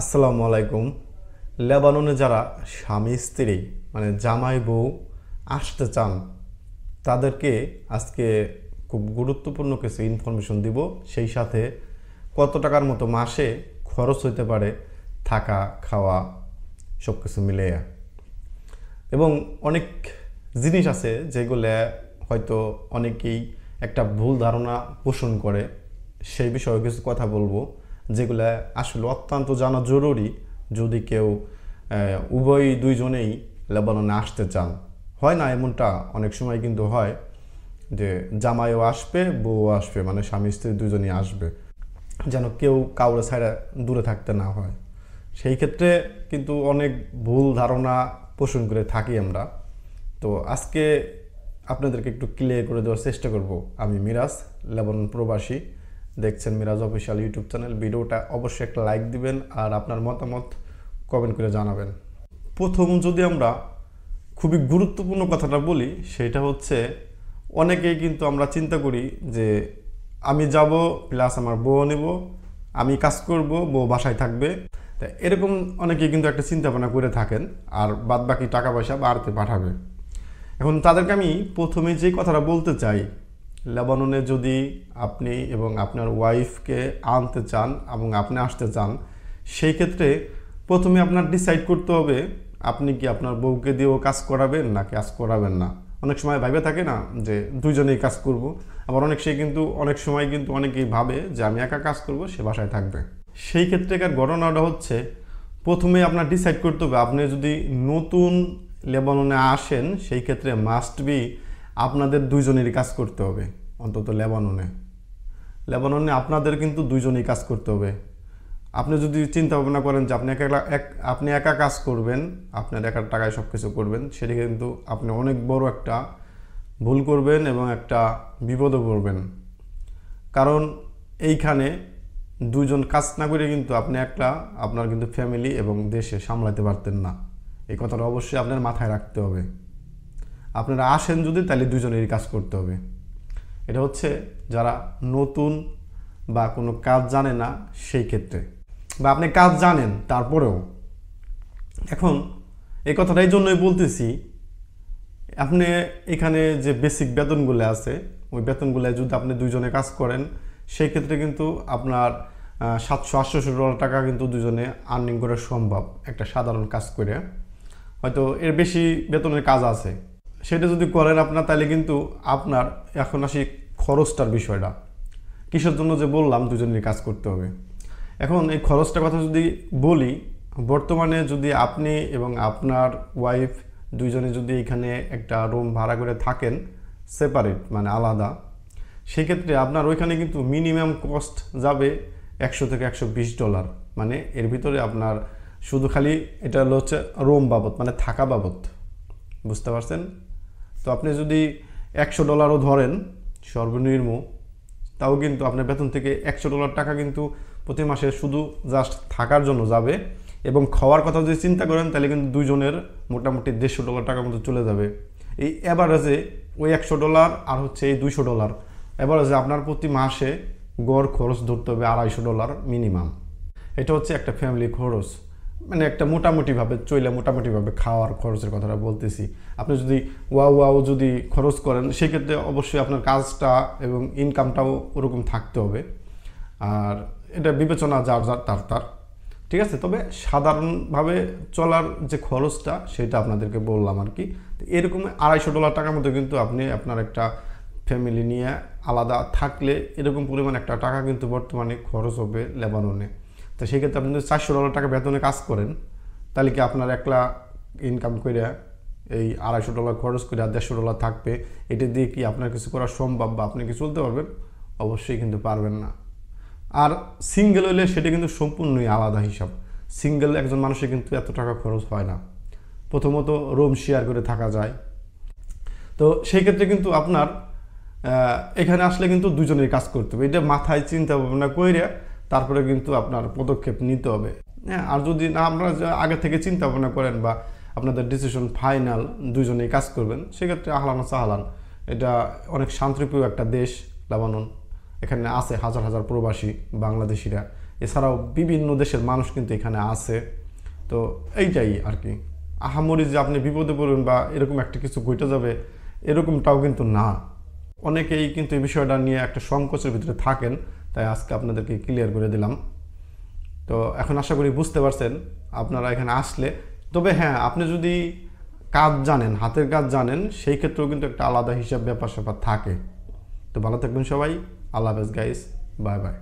আসসালামু আলাইকুম। লেবাননে যারা স্বামী স্ত্রী মানে জামাই বউ আসতে চান তাদেরকে আজকে খুব গুরুত্বপূর্ণ কিছু ইনফরমেশন দিব। সেই সাথে কত টাকার মতো মাসে খরচ হতে পারে থাকা খাওয়া সব কিছু মিলে। এবং অনেক জিনিস আছে যেগুলো হয়তো অনেকেই একটা ভুল ধারণা পোষণ করে, সেই বিষয়ে কিছু কথা বলবো যেগুলো আসলে অত্যন্ত জানা জরুরি যদি কেউ দুইজনেই লেবাননে আসতে চান। হয় না এমনটা? অনেক সময় কিন্তু হয় যে জামাইও আসবে বউ আসবে, মানে স্বামী স্ত্রী দুজনেই আসবে, যেন কেউ কাউরে ছাড়া দূরে থাকতে না হয়। সেই ক্ষেত্রে কিন্তু অনেক ভুল ধারণা পোষণ করে থাকি আমরা। তো আজকে আপনাদেরকে একটু ক্লিয়ার করে দেওয়ার চেষ্টা করব। আমি মিরাজ, লেবানন প্রবাসী। দেখছেন মিরাজ অফিসিয়াল ইউটিউব চ্যানেল। ভিডিওটা অবশ্যই একটা লাইক দিবেন আর আপনার মতামত কমেন্ট করে জানাবেন। প্রথম যদি আমরা খুবই গুরুত্বপূর্ণ কথাটা বলি, সেটা হচ্ছে অনেকেই কিন্তু আমরা চিন্তা করি যে আমি যাব প্লাস আমার বউ নেব, আমি কাজ করব, বউ বাসায় থাকবে। তা এরকম অনেকেই কিন্তু একটা চিন্তা ভাবনা করে থাকেন, আর বাদ বাকি টাকা পয়সা বাড়িতে পাঠাবে। এখন তাদেরকে আমি প্রথমে যে কথাটা বলতে চাই, লেবাননে যদি আপনি এবং আপনার ওয়াইফকে আনতে চান এবং আপনি আসতে চান, সেই ক্ষেত্রে প্রথমে আপনার ডিসাইড করতে হবে আপনি কি আপনার বউকে দিয়েও কাজ করাবেন না কাজ করাবেন না। অনেক সময় ভাবে থাকে না যে দুইজনেই কাজ করব, আবার অনেক সময় কিন্তু অনেকেই ভাবে যে আমি একা কাজ করব, সে বাসায় থাকবে। সেই ক্ষেত্রেকার ঘটনাটা হচ্ছে প্রথমে আপনার ডিসাইড করতে হবে আপনি যদি নতুন লেবাননে আসেন, সেই ক্ষেত্রে মাস্ট বি আপনাদের দুইজনেরই কাজ করতে হবে। অন্তত লেবাননে আপনাদের কিন্তু দুইজনেই কাজ করতে হবে। আপনি যদি চিন্তা ভাবনা করেন যে আপনি একা কাজ করবেন, আপনার একার টাকায় সব কিছু করবেন, সেটা কিন্তু আপনি অনেক বড় একটা ভুল করবেন এবং একটা বিপদও করবেন। কারণ এইখানে দুইজন কাজ না করে কিন্তু আপনি আপনার কিন্তু ফ্যামিলি এবং দেশে সামলাতে পারতেন না। এই কথাটা অবশ্যই আপনার মাথায় রাখতে হবে। আপনারা আসেন যদি, তাহলে দুজনেরই কাজ করতে হবে। এটা হচ্ছে যারা নতুন বা কোনো কাজ জানে না সেই ক্ষেত্রে, বা আপনি কাজ জানেন তারপরেও। এখন এই কথাটা এই জন্যই বলতেছি, আপনি এখানে যে বেসিক বেতনগুলো আছে, ওই বেতনগুলো যদি আপনি দুইজনে কাজ করেন, সেই ক্ষেত্রে কিন্তু আপনার $700-800 টাকা কিন্তু দুজনে আর্নিং করা সম্ভব একটা সাধারণ কাজ করে। হয়তো এর বেশি বেতনের কাজ আছে, সেটা যদি করেন আপনার, তাহলে কিন্তু আপনার এখন আসি খরচটার বিষয়টা। কিসের জন্য যে বললাম দুজনেরই কাজ করতে হবে। এখন এই খরচটার কথা যদি বলি, বর্তমানে যদি আপনি এবং আপনার ওয়াইফ দুইজনে যদি এখানে একটা রুম ভাড়া করে থাকেন সেপারেট, মানে আলাদা, সেক্ষেত্রে আপনার ওইখানে কিন্তু মিনিমাম কস্ট যাবে $100 থেকে $120। মানে এর ভিতরে আপনার শুধু খালি এটা হচ্ছে রুম বাবদ, মানে থাকা বাবদ, বুঝতে পারছেন? তো আপনি যদি $100 ধরেন সর্বনিম্ন, তাও কিন্তু আপনার বেতন থেকে $100 টাকা কিন্তু প্রতি মাসে শুধু জাস্ট থাকার জন্য যাবে। এবং খাওয়ার কথা যদি চিন্তা করেন, তাহলে কিন্তু দুইজনের মোটামুটি $150 টাকার মতো চলে যাবে। এই অ্যাভারেজে ওই $100 আর হচ্ছে এই $200, অ্যাভারেজে আপনার প্রতি মাসে গড় খরচ ধরতে হবে $250 মিনিমাম। এটা হচ্ছে একটা ফ্যামিলি খরচ, মানে একটা মোটামুটিভাবে খাওয়ার খরচের কথাটা বলতেছি। আপনি যদি ওয়াও যদি খরচ করেন, সেক্ষেত্রে অবশ্যই আপনার কাজটা এবং ইনকামটাও ওরকম থাকতে হবে। আর এটা বিবেচনা যার তার ঠিক আছে। তবে সাধারণভাবে চলার যে খরচটা, সেটা আপনাদেরকে বললাম আর কি। এরকম $250 টাকার মতো কিন্তু আপনি আপনার একটা ফ্যামিলি নিয়ে আলাদা থাকলে এরকম পরিমাণ একটা টাকা কিন্তু বর্তমানে খরচ হবে লেবাননে। তো সেক্ষেত্রে আপনি যদি $400 টাকা বেতনে কাজ করেন, তাহলে কি আপনার একলা ইনকাম করে এই $250 খরচ করে আর $150 থাকবে, এটা দিয়ে কি আপনার কিছু করা সম্ভব বা আপনি কি চলতে পারবেন? অবশ্যই কিন্তু পারবেন না। আর সিঙ্গেল হলে সেটা কিন্তু সম্পূর্ণই আলাদা হিসাব। সিঙ্গেল একজন মানুষের কিন্তু এত টাকা খরচ হয় না। প্রথমত রুম শেয়ার করে থাকা যায়। তো সেই ক্ষেত্রে কিন্তু আপনার এখানে আসলে কিন্তু দুজনেই কাজ করতে হবে। এটা মাথায় চিন্তা ভাবনা করে তারপরে কিন্তু আপনার পদক্ষেপ নিতে হবে। হ্যাঁ, আর যদি না আপনারা আগে থেকে চিন্তা ভাবনা করেন বা আপনাদের ডিসিশন ফাইনাল দুজনেই কাজ করবেন, সেক্ষেত্রে আহলান সাহলান। এটা অনেক শান্তিপ্রিয় একটা দেশ লেবানন। এখানে আছে হাজার হাজার প্রবাসী বাংলাদেশিরা এছাড়াও বিভিন্ন দেশের মানুষ কিন্তু এখানে আছে। তো এইটাই আর কি, আহামরি যে আপনি বিপদে পড়বেন বা এরকম একটা কিছু ঘটে যাবে এরকমটাও কিন্তু না। অনেকেই কিন্তু এই বিষয়টা নিয়ে একটা সংকোচের ভিতরে থাকেন, তাই আজকে আপনাদেরকে ক্লিয়ার করে দিলাম। তো এখন আশা করি বুঝতে পারছেন আপনারা এখানে আসলে। তবে হ্যাঁ, আপনি যদি কাজ জানেন, হাতের কাজ জানেন, সেই ক্ষেত্রেও কিন্তু একটা আলাদা হিসাব ব্যাপার স্যাপার থাকে। তো ভালো থাকবেন সবাই, আল্লাহ হাফেজ গাইস, বাই বাই।